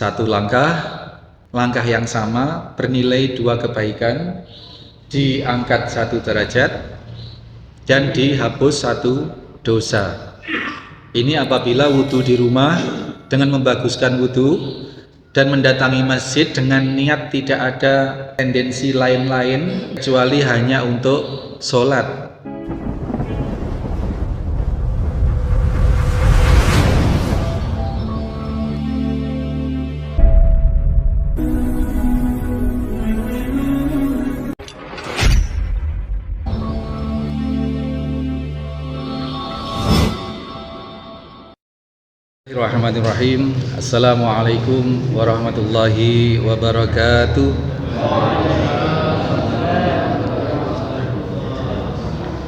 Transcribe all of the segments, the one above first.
satu langkah yang sama bernilai 2 kebaikan, diangkat 1 derajat dan dihapus 1 dosa. Ini apabila wudhu di rumah dengan membaguskan wudhu dan mendatangi masjid dengan niat tidak ada tendensi lain-lain kecuali hanya untuk sholat. Bismillahirrahmanirrahim. Assalamualaikum warahmatullahi wabarakatuh.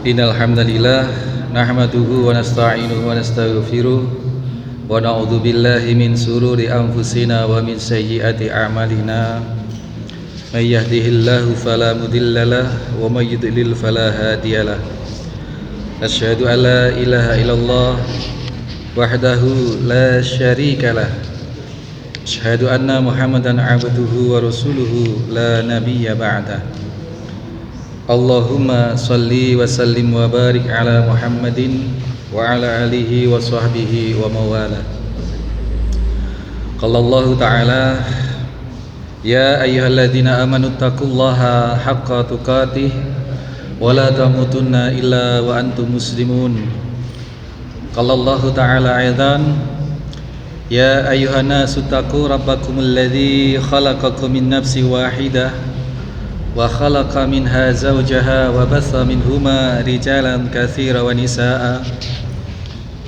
Innal hamdalillah nahmaduhu wa nasta'inuhu wa nastaghfiruh wa na'udzu billahi min sururi anfusina wa min sayyiati a'malina. May yahdihillahu fala mudhillalah wa may yudlil fala hadiyalah. Asyhadu an la ilaha illallah wahdahu la syarikalah. Asyhadu anna Muhammadan abduhu wa rasuluhu la nabiyya ba'dah. Allahumma salli wa sallim wa barik ala Muhammadin wa ala alihi wa sahbihi wa mawala. Qala Allah ta'ala, ya ayyuhalladzina amanu taqullaha haqqa tuqatih wa la tamutunna illa wa antum muslimun. Qala Allah ta'ala aidan, ya ayyuhan nasu taqu rabbakumul ladzi khalaqakum min nafsin wahidah wa khalaqa minha zawjaha wa batha minhuma rijalan katsiran wa nisaa'a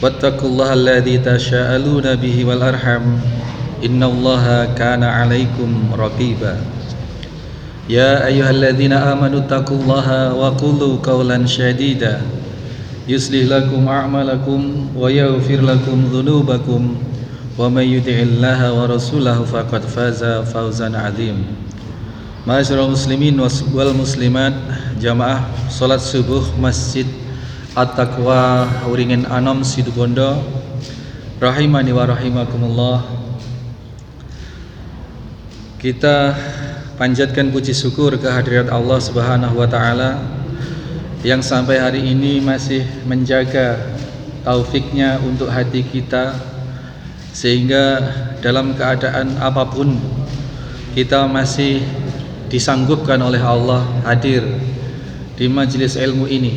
wattaqullaha alladzi tasaaluna bihi wal arham innallaha kana 'alaikum raqiba. Ya ayyuhalladzina amanu taqullaha wa qulu qawlan sadida yuslih lakum a'malakum wa yaghfir lakum dhunubakum wa may yuti'illaha wa rasulahu faqad faza fawzan 'adzim. Ma'asyiral muslimin wal muslimat, jamaah salat subuh Masjid At-Taqwa Uringen Anom Situbondo, rahimani wa rahimakumullah. Kita panjatkan puji syukur kehadirat Allah Subhanahu wa taala yang sampai hari ini masih menjaga taufiknya untuk hati kita, sehingga dalam keadaan apapun kita masih disanggupkan oleh Allah hadir di majelis ilmu ini.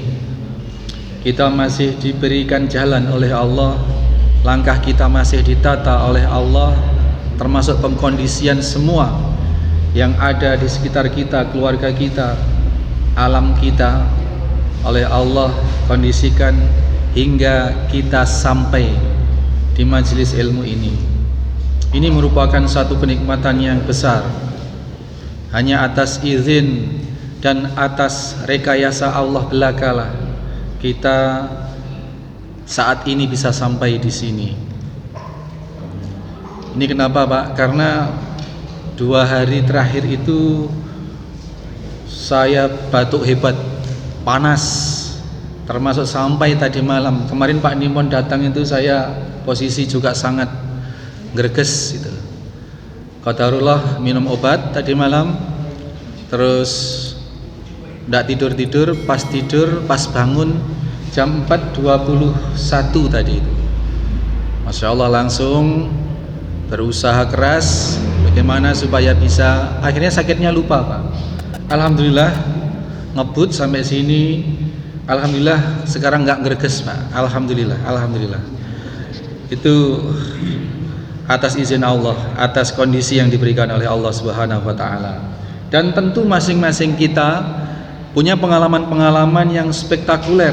Kita masih diberikan jalan oleh Allah, langkah kita masih ditata oleh Allah, termasuk pengkondisian semua yang ada di sekitar kita, keluarga kita, alam kita oleh Allah kondisikan hingga kita sampai di majelis ilmu ini. Ini merupakan satu kenikmatan yang besar. Hanya atas izin dan atas rekayasa Allah belakalah kita saat ini bisa sampai di sini. Ini kenapa, Pak? Karena 2 hari terakhir itu saya batuk hebat, panas, termasuk sampai tadi malam. Kemarin Pak Nimon datang itu saya posisi juga sangat greges gitu. Qadarullah minum obat tadi malam, terus ndak tidur, pas bangun jam 4.21 tadi itu. Masya Allah, langsung berusaha keras bagaimana supaya bisa, akhirnya sakitnya lupa, Pak. Alhamdulillah ngebut sampai sini, alhamdulillah sekarang nggak greges, Pak. Alhamdulillah. Itu atas izin Allah, atas kondisi yang diberikan oleh Allah Subhanahu wa taala. Dan tentu masing-masing kita punya pengalaman-pengalaman yang spektakuler,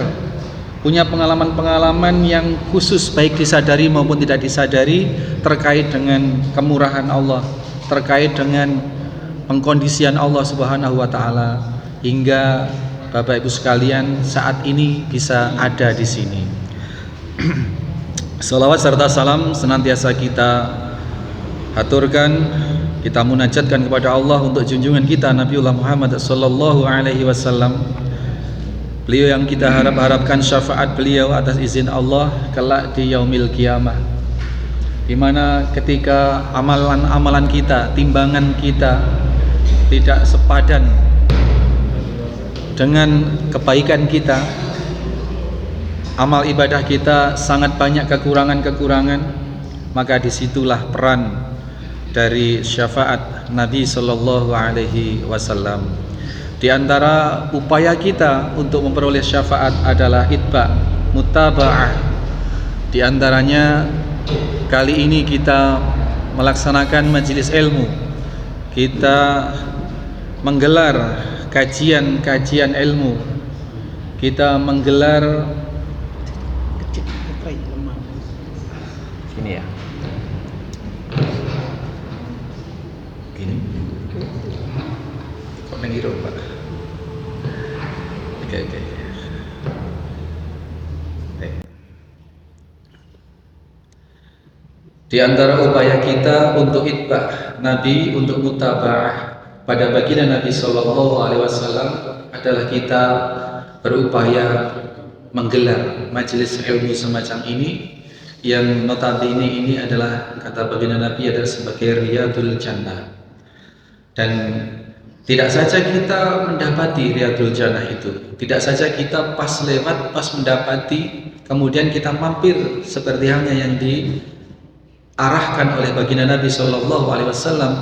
punya pengalaman-pengalaman yang khusus, baik disadari maupun tidak disadari, terkait dengan kemurahan Allah, terkait dengan pengkondisian Allah Subhanahu wa taala, hingga Bapak Ibu sekalian saat ini bisa ada di sini. Salawat serta salam senantiasa kita haturkan, kita munajatkan kepada Allah untuk junjungan kita Nabiullah Muhammad sallallahu alaihi wasallam. Beliau yang kita harapkan syafaat beliau atas izin Allah kelak di yaumil qiyamah. di mana ketika amalan-amalan kita, timbangan kita tidak sepadan dengan kebaikan kita, amal ibadah kita sangat banyak kekurangan-kekurangan, maka disitulah peran dari syafaat Nabi Sallallahu Alaihi Wasallam. Di antara upaya kita untuk memperoleh syafaat adalah itba, mutaba'ah. Di antaranya kali ini kita melaksanakan majelis ilmu, kita menggelar kajian-kajian ilmu, kita menggelar gini ya, gini kok nengiro Pak. Oke. Di antara upaya kita untuk itbah Nabi, untuk mutaba'ah pada baginda Nabi Sallallahu Alaihi Wasallam adalah kita berupaya menggelar majelis ilmu semacam ini, yang notabene ini adalah, kata baginda Nabi, adalah sebagai Riyadul Jannah. Dan tidak saja kita mendapati Riyadul Jannah itu, tidak saja kita pas lewat, pas mendapati, kemudian kita mampir seperti halnya yang diarahkan oleh baginda Nabi Sallallahu Alaihi Wasallam,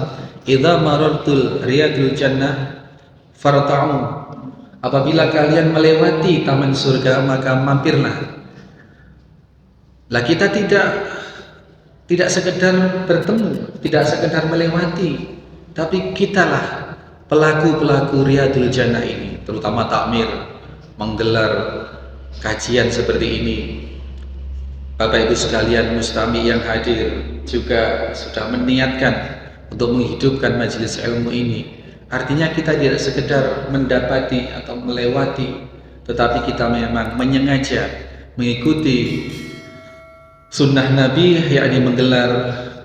idza marartul riyadul jannah farta'u, apabila kalian melewati taman surga maka mampirlah. Lah kita tidak sekedar bertemu, tidak sekedar melewati, tapi kitalah pelaku-pelaku riyadul jannah ini, terutama takmir, menggelar kajian seperti ini. Bapak Ibu sekalian, mustami yang hadir juga sudah meniatkan untuk menghidupkan majelis ilmu ini. Artinya kita tidak sekedar mendapati atau melewati, tetapi kita memang menyengaja mengikuti sunnah Nabi, yakni menggelar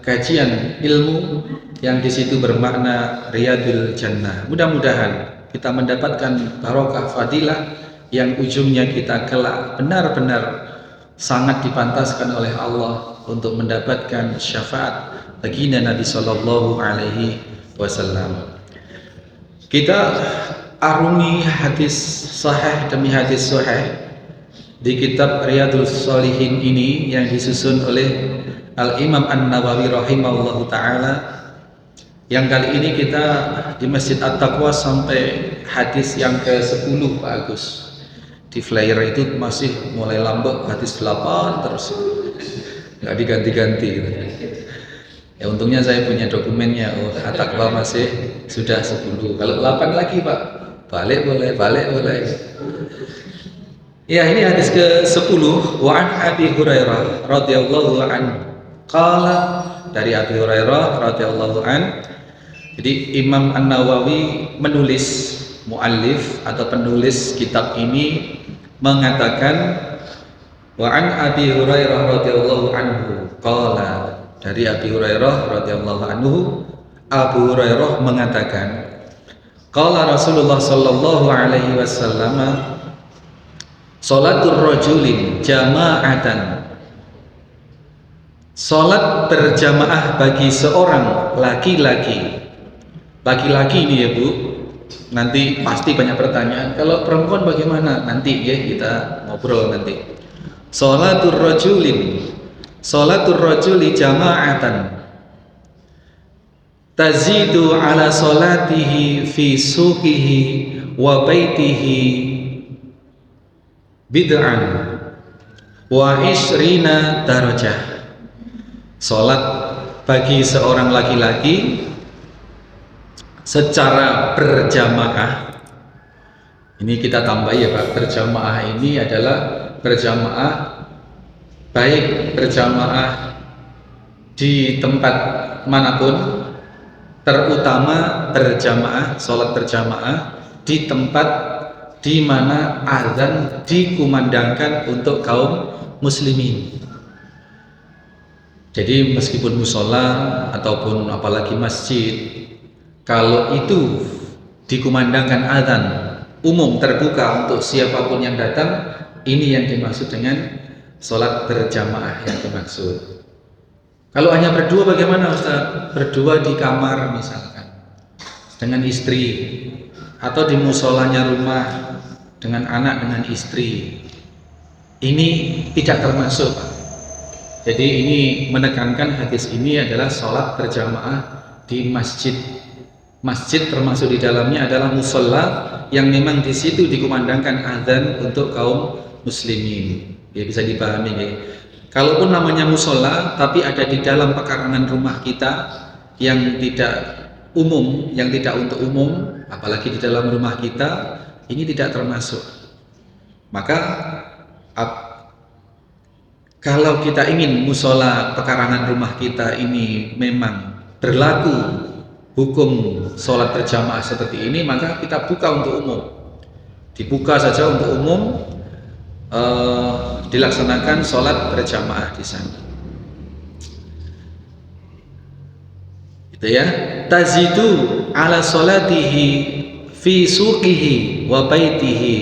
kajian ilmu yang di situ bermakna Riyadul Jannah. Mudah-mudahan kita mendapatkan barokah fadilah yang ujungnya kita kelak benar-benar sangat dipantaskan oleh Allah untuk mendapatkan syafaat baginda Nabi Sallallahu Alaihi Wasallam. Kita arungi hadis sahih demi hadis sahih di kitab Riyadhus Shalihin ini yang disusun oleh Al-Imam An-Nawawi rahimahullahu ta'ala, yang kali ini kita di Masjid At-Taqwa sampai hadis yang ke-10 Pak Agus. Di flyer itu masih mulai lambok hadis 8 terus, nggak diganti-ganti gitu. Ya untungnya saya punya dokumennya, At-Taqwa masih sudah 10. Kalau 8 lagi Pak, balik boleh. Ya, ini hadis ke-10. Wa an Abi Hurairah radhiyallahu anhu. Qala, dari Abi Hurairah radhiyallahu an. Jadi Imam An-Nawawi menulis, muallif atau penulis kitab ini mengatakan wa an Abi Hurairah radhiyallahu anhu qala, dari Abi Hurairah radhiyallahu anhu, Abu Hurairah mengatakan, qala Rasulullah sallallahu alaihi wasallam, salatul rajulin jama'atan, salat berjamaah bagi seorang laki-laki. Laki-laki ini ya Bu, nanti pasti banyak pertanyaan. Kalau perempuan bagaimana? Nanti ya kita ngobrol nanti. Salatul rajuli jama'atan tazidu ala salatihi fi suqihi wa baitihi bid'an wa isrina darajah. Salat bagi seorang laki-laki secara berjamaah, ini kita tambah ya Pak, berjamaah ini adalah berjamaah, baik berjamaah di tempat manapun, terutama berjamaah, sholat berjamaah di tempat di mana azan dikumandangkan untuk kaum muslimin. Jadi meskipun musola ataupun apalagi masjid, kalau itu dikumandangkan azan umum terbuka untuk siapapun yang datang, ini yang dimaksud dengan sholat berjamaah yang dimaksud. Kalau hanya berdua bagaimana Ustaz? Berdua di kamar misalkan dengan istri, atau di musolanya rumah dengan anak dengan istri. Ini tidak termasuk, Pak. Jadi ini menekankan hadis ini adalah sholat berjamaah di masjid. Masjid termasuk di dalamnya adalah musola yang memang di situ dikumandangkan azan untuk kaum muslimin. Ya, bisa dipahami ya. Kalaupun namanya musola tapi ada di dalam pekarangan rumah kita yang tidak umum, yang tidak untuk umum, apalagi di dalam rumah kita, ini tidak termasuk. Maka kalau kita ingin musola pekarangan rumah kita ini memang berlaku hukum sholat berjamaah seperti ini, maka kita buka untuk umum, dibuka saja untuk umum, dilaksanakan sholat berjamaah di sana. Itu ya. Tazidu ala sholatihi fi suqihi wa baitihi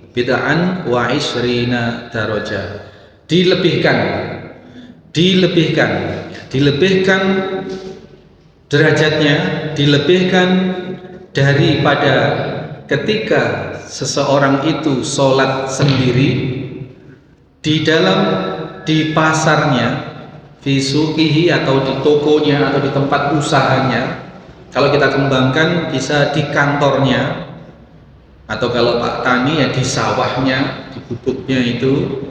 bid'an wa ishrina darajah. Dilebihkan derajatnya, dilebihkan daripada ketika seseorang itu sholat sendiri di pasarnya, fi suqihi atau di tokonya atau di tempat usahanya. Kalau kita kembangkan bisa di kantornya, atau kalau Pak Tani ya di sawahnya, di gubuknya itu.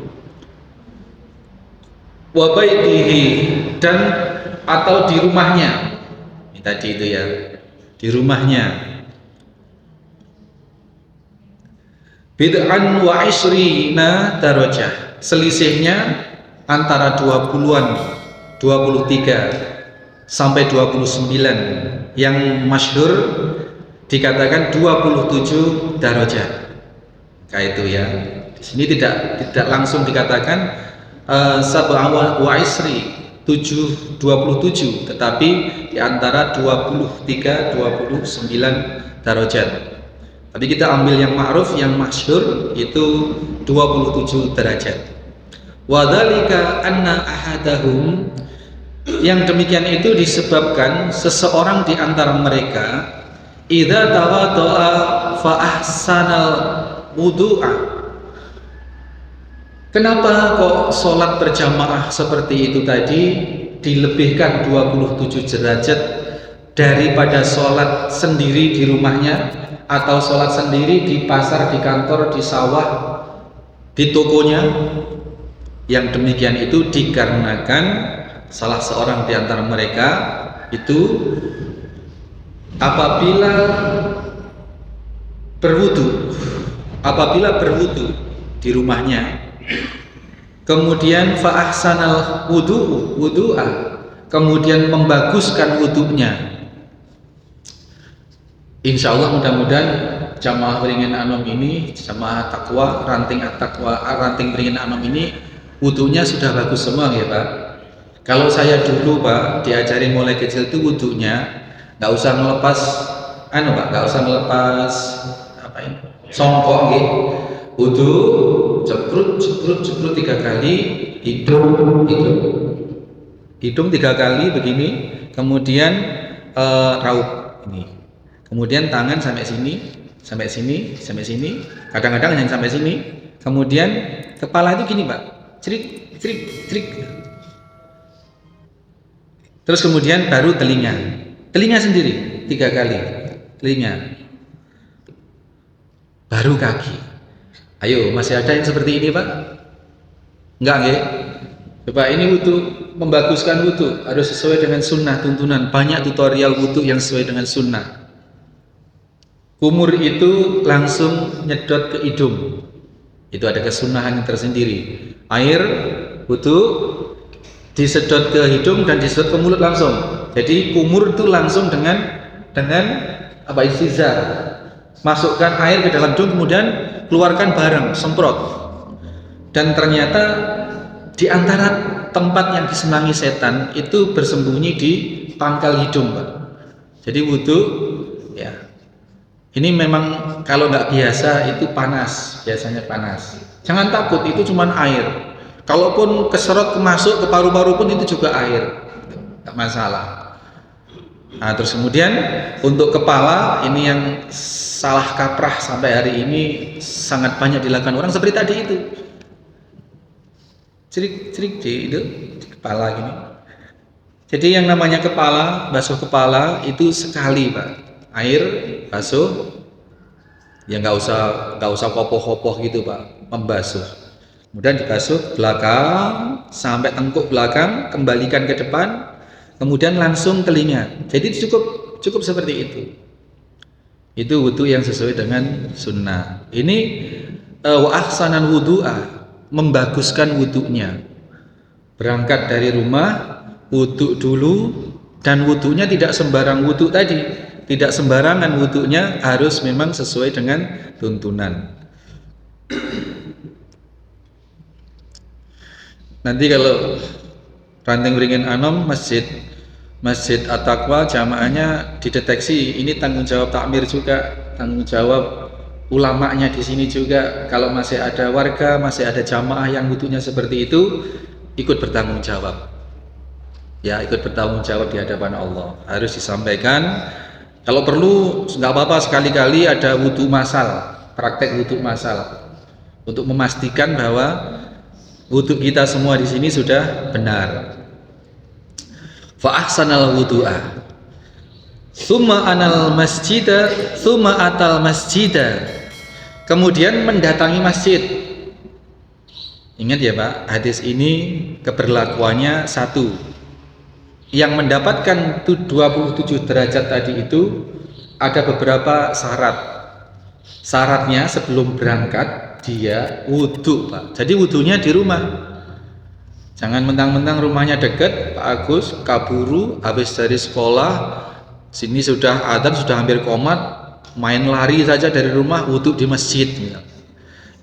Wa baitihi, dan atau di rumahnya. Ini tadi itu ya, di rumahnya. Bid'an wa ishrina darajah. Selisihnya antara 20-an, 23 sampai 29. Yang masyhur dikatakan 27 darajat. Kayak itu ya. Di sini tidak langsung dikatakan sab'a wa isri 27, tetapi di antara 23 29 darajat. Tapi kita ambil yang ma'ruf, yang masyhur itu 27 derajat. Wa dzalika anna ahadahum, yang demikian itu disebabkan seseorang di antara mereka idza tawadda'a fa ahsanal wudu'a. Kenapa kok sholat berjamaah seperti itu tadi dilebihkan 27 derajat daripada sholat sendiri di rumahnya, atau sholat sendiri di pasar, di kantor, di sawah, di tokonya? Yang demikian itu dikarenakan salah seorang di antara mereka itu apabila berwudu di rumahnya, kemudian fa ahsanal wudu'a, kemudian membaguskan wudunya. Insya Allah mudah-mudahan jamaah beringin anom ini, jamaah takwa, ranting beringin anom ini wudunya sudah bagus semua ya Pak. Kalau saya dulu Pak diajari mulai kecil itu wudunya nggak usah ngelepas nggak usah ngelepas songkok gitu. Wudu ceprut 3 kali, hidung 3 kali begini, kemudian raup ini, kemudian tangan sampai sini, kadang-kadang hanya sampai sini, kemudian kepala itu gini Pak, cerik, terus kemudian baru telinga sendiri 3 kali, telinga, baru kaki. Ayo, masih ada yang seperti ini Pak? Enggak nggih? Coba ini wudu, membaguskan wudu harus sesuai dengan sunnah, tuntunan. Banyak tutorial wudu yang sesuai dengan sunnah. Kumur itu langsung nyedot ke hidung, itu ada kesunahan yang tersendiri. Air wudu disedot ke hidung dan disedot ke mulut langsung. Jadi kumur itu langsung dengan istizar. Masukkan air ke dalam hidung, kemudian keluarkan bareng, semprot. Dan ternyata di antara tempat yang disenangi setan itu bersembunyi di pangkal hidung Pak. Jadi wudu ya, ini memang kalau nggak biasa itu panas, biasanya panas. Jangan takut, itu cuma air. Kalaupun keserot masuk ke paru-paru pun itu juga air. tak masalah. Nah, terus kemudian untuk kepala ini yang salah kaprah sampai hari ini sangat banyak dilakukan orang seperti tadi itu. Cerik-cerik di kepala gini. Jadi yang namanya kepala, basuh kepala itu sekali, Pak. Air basuh, ya nggak usah kopoh-kopoh gitu, Pak. Membasuh. Kemudian dibasuh belakang sampai tengkuk belakang, kembalikan ke depan, kemudian langsung telinga. Jadi cukup seperti itu. Itu wudu yang sesuai dengan sunnah. Ini wa ahsanan wudu'a, membaguskan wudunya. Berangkat dari rumah, wudu dulu, dan wudunya tidak sembarang wudu tadi, tidak sembarangan wudunya, harus memang sesuai dengan tuntunan. Nanti kalau Ranting Beringin Anom Masjid At-Taqwa jamaahnya dideteksi, ini tanggung jawab takmir juga, tanggung jawab ulamanya di sini juga. Kalau masih ada warga, masih ada jamaah yang wudunya seperti itu, ikut bertanggung jawab. Ya, ikut bertanggung jawab di hadapan Allah. Harus disampaikan. Kalau perlu nggak apa-apa sekali-kali ada wudu massal, praktek wudu massal, untuk memastikan bahwa wudu kita semua di sini sudah benar. Fa ahsanal wudu'a. Tsumma anal masjida, tsumma atal masjida. Kemudian mendatangi masjid. Ingat ya, Pak, hadis ini keberlakuannya satu. Yang mendapatkan 27 derajat tadi itu ada beberapa syarat. Syaratnya sebelum berangkat dia wudu, Pak. Jadi wudunya di rumah. Jangan mentang-mentang rumahnya dekat, Pak Agus, kaburu habis dari sekolah, sini sudah adzan, sudah hampir qomat, main lari saja dari rumah, wudu di masjid.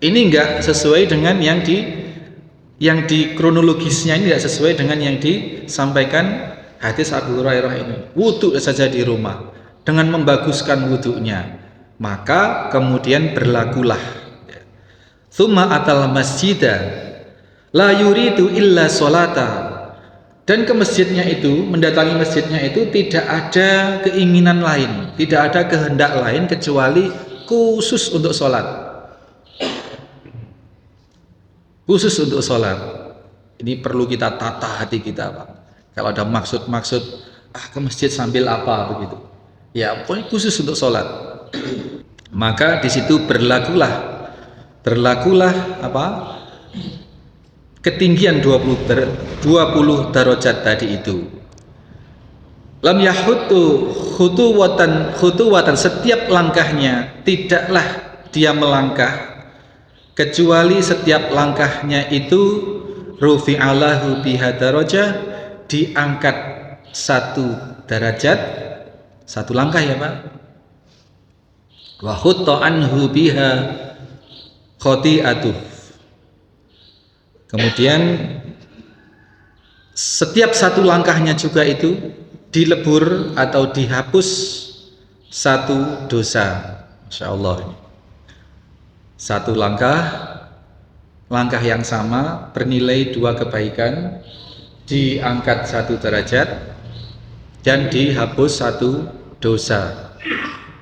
Ini enggak sesuai dengan yang di kronologisnya, ini enggak sesuai dengan yang disampaikan hadis Abu Hurairah ini. Wudu saja di rumah dengan membaguskan wudunya, maka kemudian berlakulah tsumma atal masjidah la yuridu illa sholata, dan ke masjidnya itu, mendatangi masjidnya itu tidak ada keinginan lain, tidak ada kehendak lain kecuali khusus untuk sholat, khusus untuk sholat. Ini perlu kita tata hati kita, Pak. Kalau ada maksud-maksud ke masjid sambil apa begitu, ya pokoknya khusus untuk sholat, maka di situ berlakulah apa, ketinggian 20 darajat tadi itu. Lam yahutu khutuwatan, setiap langkahnya tidaklah dia melangkah kecuali setiap langkahnya itu rufi'alahu biha darajah, diangkat satu derajat, satu langkah ya, Pak. Wa khutta anhu biha khati'atuh. Kemudian setiap satu langkahnya juga itu dilebur atau dihapus satu dosa. Masya Allah. Satu langkah yang sama bernilai 2 kebaikan, diangkat 1 derajat dan dihapus 1 dosa.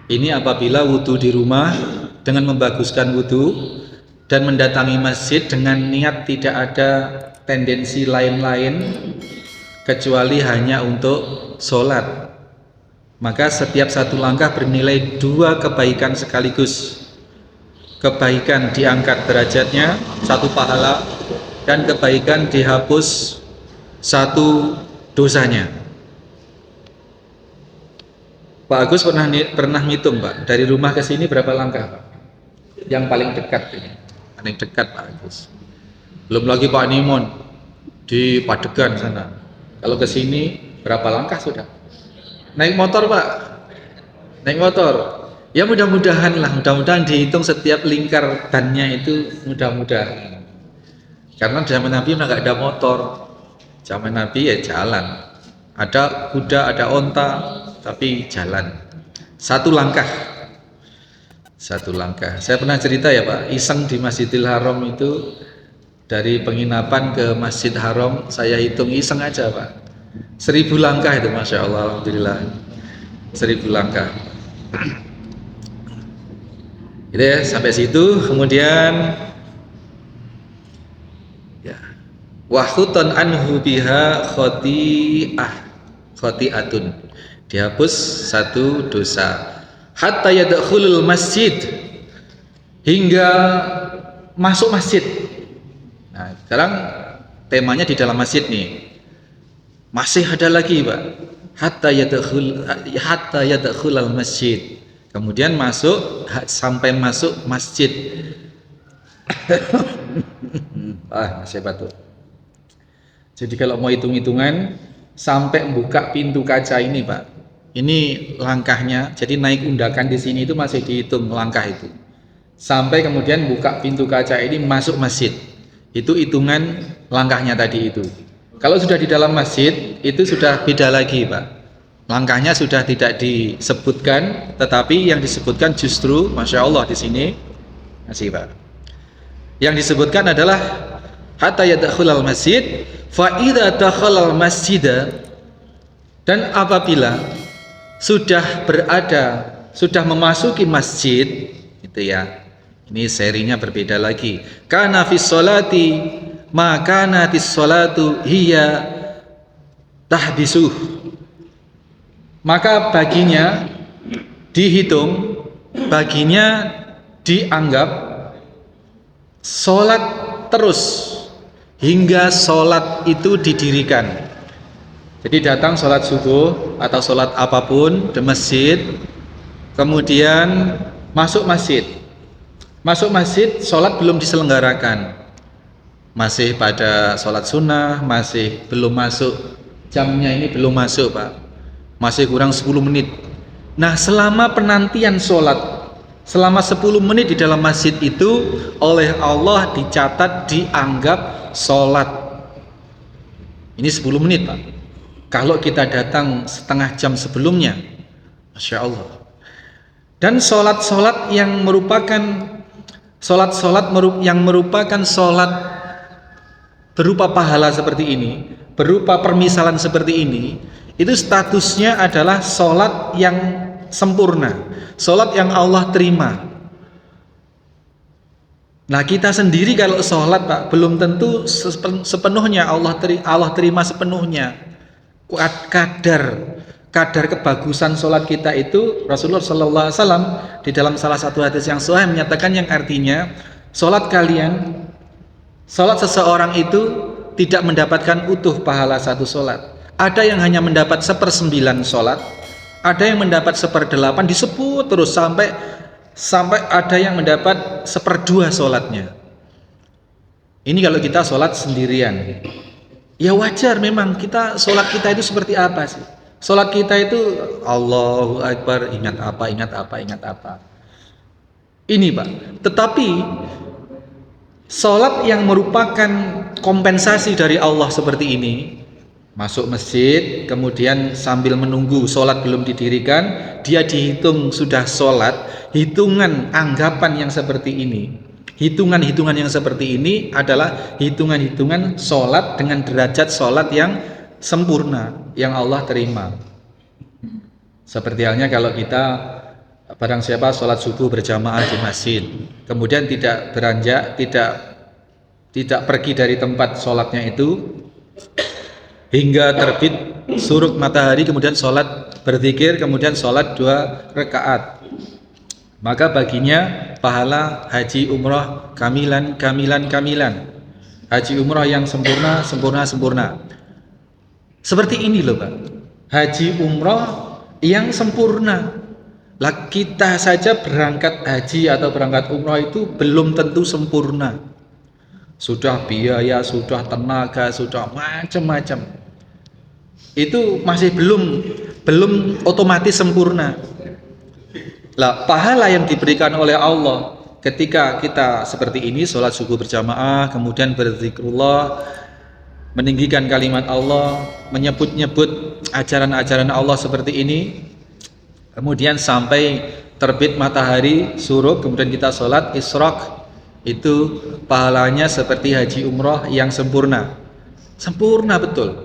Ini apabila wudu di rumah dengan membaguskan wudu dan mendatangi masjid dengan niat tidak ada tendensi lain-lain kecuali hanya untuk sholat, maka setiap satu langkah bernilai 2 kebaikan sekaligus. Kebaikan diangkat derajatnya 1 pahala, dan kebaikan dihapus 1 dosanya. Pak Agus pernah ngitung, Pak, dari rumah ke sini berapa langkah, Pak? Yang paling dekat ini, paling dekat, Pak Agus. Belum lagi Pak Nimon di Padegan sana. Kalau ke sini berapa langkah sudah? Naik motor, Pak. Naik motor. Ya mudah-mudahan dihitung setiap lingkar dannya itu, mudah-mudahan. Karena zaman Nabi nggak ada motor. Zaman Nabi ya jalan. Ada kuda, ada onta, tapi jalan. 1 langkah. 1 langkah. Saya pernah cerita ya, Pak, iseng di Masjidil Haram itu, dari penginapan ke Masjid Haram saya hitung iseng aja, Pak. 1000 langkah itu, Masya Allah, Alhamdulillah. 1000 langkah. Gitu ya, sampai situ. Kemudian ya, wahuton anhu biha khoti'atun, dihapus satu dosa. Hatta yadkhulul masjid, hingga masuk masjid. Nah, sekarang temanya di dalam masjid nih. Masih ada lagi, Pak. Hatta yadkhulul masjid. Kemudian masuk sampai masuk masjid. Masih batuk. Jadi kalau mau hitung-hitungan sampai membuka pintu kaca ini, Pak. Ini langkahnya. Jadi naik undakan di sini itu masih dihitung langkah itu. Sampai kemudian buka pintu kaca ini masuk masjid. Itu hitungan langkahnya tadi itu. Kalau sudah di dalam masjid itu sudah beda lagi, Pak. Langkahnya sudah tidak disebutkan, tetapi yang disebutkan justru, Masya Allah di sini, masih, Pak. Yang disebutkan adalah hatta yadkhulal masjid, fa idza dakhalal masjid, dan apabila sudah memasuki masjid, itu ya. Ini serinya berbeda lagi. Kana fis sholati ma kanatis sholatu hiya tahbisuh. Maka baginya dihitung, baginya dianggap sholat terus hingga sholat itu didirikan. Jadi datang sholat subuh atau sholat apapun di masjid, kemudian masuk masjid. Masuk masjid, sholat belum diselenggarakan, masih pada sholat sunnah, masih belum masuk, jamnya ini belum masuk, Pak. Masih kurang 10 menit. Nah, selama penantian sholat, selama 10 menit di dalam masjid itu oleh Allah dicatat, dianggap sholat. Ini 10 menit, Pak. Kalau kita datang setengah jam sebelumnya, Masya Allah. Dan sholat-sholat yang merupakan sholat berupa pahala seperti ini, berupa permisalan seperti ini, itu statusnya adalah sholat yang sempurna, sholat yang Allah terima. Nah, kita sendiri kalau sholat, Pak, belum tentu sepenuhnya Allah terima sepenuhnya. Kadar kebagusan sholat kita itu, Rasulullah SAW di dalam salah satu hadis yang sahih menyatakan yang artinya sholat seseorang itu tidak mendapatkan utuh pahala satu sholat. Ada yang hanya mendapat 1/9 sholat, ada yang mendapat 1/8, disebut terus sampai ada yang mendapat 1/2 sholatnya. Ini kalau kita sholat sendirian. Ya wajar memang, sholat kita itu seperti apa sih? Sholat kita itu Allahu Akbar, ingat apa. Ini, Pak. Tetapi sholat yang merupakan kompensasi dari Allah seperti ini, masuk masjid, kemudian sambil menunggu sholat belum didirikan, dia dihitung sudah sholat. Hitungan anggapan yang seperti ini, hitungan-hitungan yang seperti ini adalah hitungan-hitungan sholat dengan derajat sholat yang sempurna, yang Allah terima. Seperti halnya kalau kita, barang siapa sholat subuh berjamaah di masjid, kemudian tidak beranjak, tidak pergi dari tempat sholatnya itu hingga terbit suruk matahari, kemudian sholat berzikir, kemudian sholat 2 rakaat, maka baginya pahala haji umrah kamilan. Haji umrah yang sempurna. Seperti ini loh, Pak. Haji umrah yang sempurna. Lah, kita saja berangkat haji atau berangkat umrah itu belum tentu sempurna. Sudah biaya, sudah tenaga, sudah macam-macam. Itu masih belum otomatis sempurna. Lah, pahala yang diberikan oleh Allah ketika kita seperti ini, sholat subuh berjamaah, kemudian berzikrullah, meninggikan kalimat Allah, menyebut-nyebut ajaran-ajaran Allah seperti ini, kemudian sampai terbit matahari suruk, kemudian kita sholat isyraq, itu pahalanya seperti haji umrah yang sempurna betul.